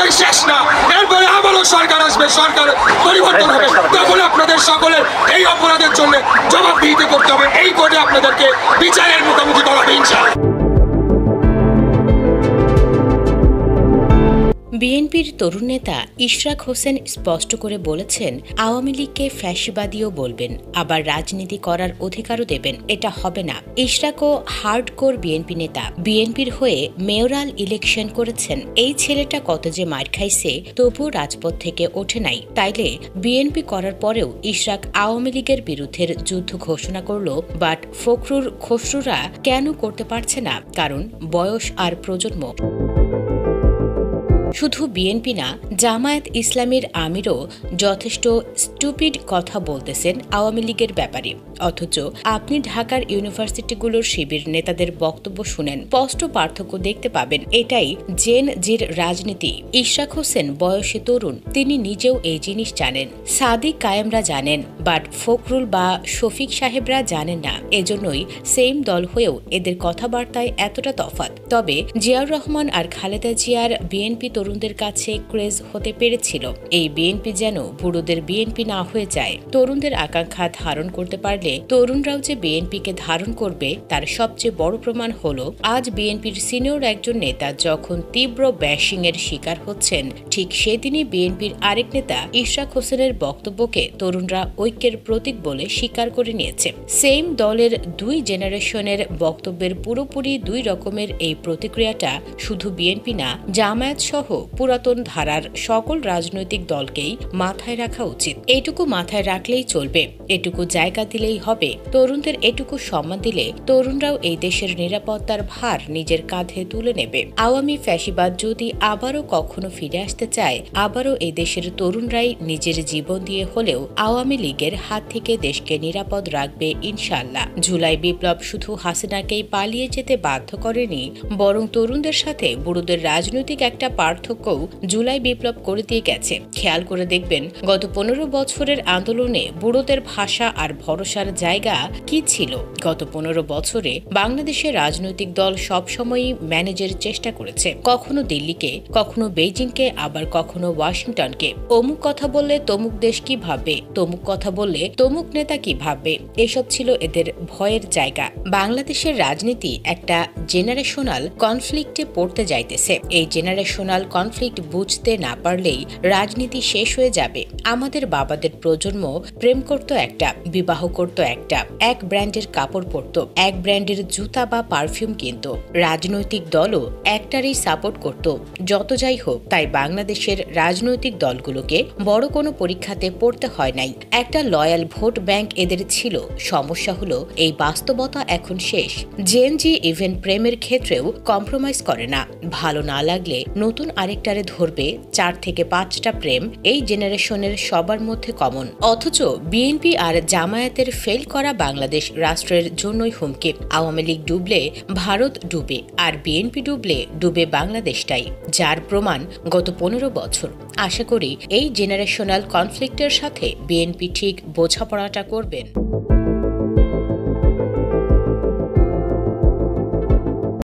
এখানেই শেষ না, এরপরে আবারও সরকার আসবে, সরকার পরিবর্তন হবে, তখন আপনাদের সকলের এই অপরাধের জন্য জবাবদিহিতে করতে হবে। এই কোর্টে আপনাদেরকে বিচারের মুখোমুখি করা হবে ইনশাআল্লাহ। বিএনপির তরুণ নেতা ইশরাক হোসেন স্পষ্ট করে বলেছেন, আওয়ামী লীগকে ফ্যাসিবাদীও বলবেন, আবার রাজনীতি করার অধিকারও দেবেন। এটা হবে না। ইশরাকও হার্ডকোর বিএনপি নেতা, বিএনপির হয়ে মেয়রাল ইলেকশন করেছেন। এই ছেলেটা কত যে মার খাইছে, তবুও রাজপথ থেকে ওঠে নাই। তাইলে বিএনপি করার পরেও ইশরাক আওয়ামী লীগের বিরুদ্ধে যুদ্ধ ঘোষণা করল, বাট ফখরুল খসরুরা কেন করতে পারছে না? কারণ বয়স আর প্রজন্ম। শুধু বিএনপি না, জামায়াত ইসলামীর আমিরও যথেষ্ট স্টুপিড কথা বলতেছেন আওয়ামী লীগের ব্যাপারে। অথচ আপনি ঢাকার ইউনিভার্সিটিগুলোর শিবির নেতাদের বক্তব্য শুনেন, স্পষ্ট পার্থক্য দেখতে পাবেন। এটাই জেন জির রাজনীতি। ইশরাক হোসেন বয়সে তরুণ, তিনি নিজেও এই জিনিস জানেন। সাদিক কায়েমরা জানেন, বাট ফখরুল বা শফিক সাহেবরা জানেন না। এজন্যই সেম দল হয়েও এদের কথাবার্তায় এতটা তফাৎ। তবে জিয়াউর রহমান আর খালেদা জিয়ার বিএনপি তরুণদের কাছে ক্রেজ হতে পেরেছিল। এই বিএনপি যেন বুড়োদের বিএনপি না হয়ে যায়। তরুণদের আকাঙ্ক্ষা ধারণ করতে পারলে তরুণরাও যে বিএনপিকে ধারণ করবে তার সবচেয়ে বড় প্রমাণ হলো আজ বিএনপির সিনিয়র একজন নেতা যখন তীব্র ব্যাশিং এর শিকার হচ্ছেন, ঠিক সেদিনই বিএনপির আরেক নেতা ইশরাক হোসেনের বক্তব্যকে তরুণরা ঐক্যের প্রতীক বলে স্বীকার করে নিয়েছে। সেম দলের দুই জেনারেশনের বক্তব্যের পুরোপুরি দুই রকমের এই প্রতিক্রিয়াটা শুধু বিএনপি না, জামায়াত সহ পুরাতন ধারার সকল রাজনৈতিক দলকেই মাথায় রাখা উচিত। এটুকু মাথায় রাখলেই চলবে, এটুকু জায়গা দিলেই হবে। তরুণদের এটুকু সম্মান দিলে তরুণরাও এই দেশের নিরাপত্তার ভার নিজের কাঁধে তুলে নেবে। আওয়ামী ফ্যাসিবাদ যদি আবারও কখনো ফিরে আসতে চায়, আবারও এই দেশের তরুণরাই নিজের জীবন দিয়ে হলেও আওয়ামী লীগের হাত থেকে দেশকে নিরাপদ রাখবে ইনশাআল্লাহ। জুলাই বিপ্লব শুধু হাসিনাকেই পালিয়ে যেতে বাধ্য করেনি, বরং তরুণদের সাথে বুড়োদের রাজনৈতিক একটা পার্থক্যও জুলাই বিপ্লব করে দিয়ে গেছে। খেয়াল করে দেখবেন, গত 15 বছরের আন্দোলনে বুড়োদের ভাষা আর ভরসার জায়গা কি ছিল। গত 15 বছরে বাংলাদেশের রাজনৈতিক দল সবসময়ই ম্যানেজের চেষ্টা করেছে, কখনো দিল্লিকে, কখনো বেইজিংকে, আবার কখনো ওয়াশিংটনকে। অমুক কথা বললে তমুক দেশ কি ভাববে, তমুক কথা বললে তমুক নেতা কি ভাববে, এসব ছিল এদের ভয়ের জায়গা। বাংলাদেশের রাজনীতি একটা জেনারেশনাল কনফ্লিক্টে পড়তে যাইতেছে। এই জেনারেশনাল কনফ্লিক্ট বুঝতে না পারলেই রাজনীতি শেষ হয়ে যাবে। আমাদের বাবাদের প্রজন্ম প্রেম করত একটা, বিবাহ করত একটা, এক ব্র্যান্ডের কাপড় পরত, এক ব্র্যান্ডের জুতা বা পারফিউম কিনত। রাজনৈতিক দলও একটারই সাপোর্ট করত। যত যাই হোক, তাই বাংলাদেশের রাজনৈতিক দলগুলোকে বড় কোনো পরীক্ষাতে পড়তে হয় নাই। একটা লয়াল ভোট ব্যাংক এদের ছিল। সমস্যা হলো এই বাস্তবতা এখন শেষ। জেন জি ইভেন প্রেমের ক্ষেত্রেও কম্প্রোমাইজ করে না। ভালো না লাগলে নতুন আরেকটারে ধরবে। 4 থেকে 5টা প্রেম এই জেনারেশনের সবার মধ্যে কমন। অথচ বিএনপি আর জামায়াতের ফেল করা বাংলাদেশ রাষ্ট্রের জন্যই হুমকি। আওয়ামী লীগ ডুবলে ভারত ডুবে, আর বিএনপি ডুবলে ডুবে বাংলাদেশটাই, যার প্রমাণ গত 15 বছর। আশা করি এই জেনারেশনাল কনফ্লিক্টের সাথে বিএনপি ঠিক বোঝাপড়াটা করবেন।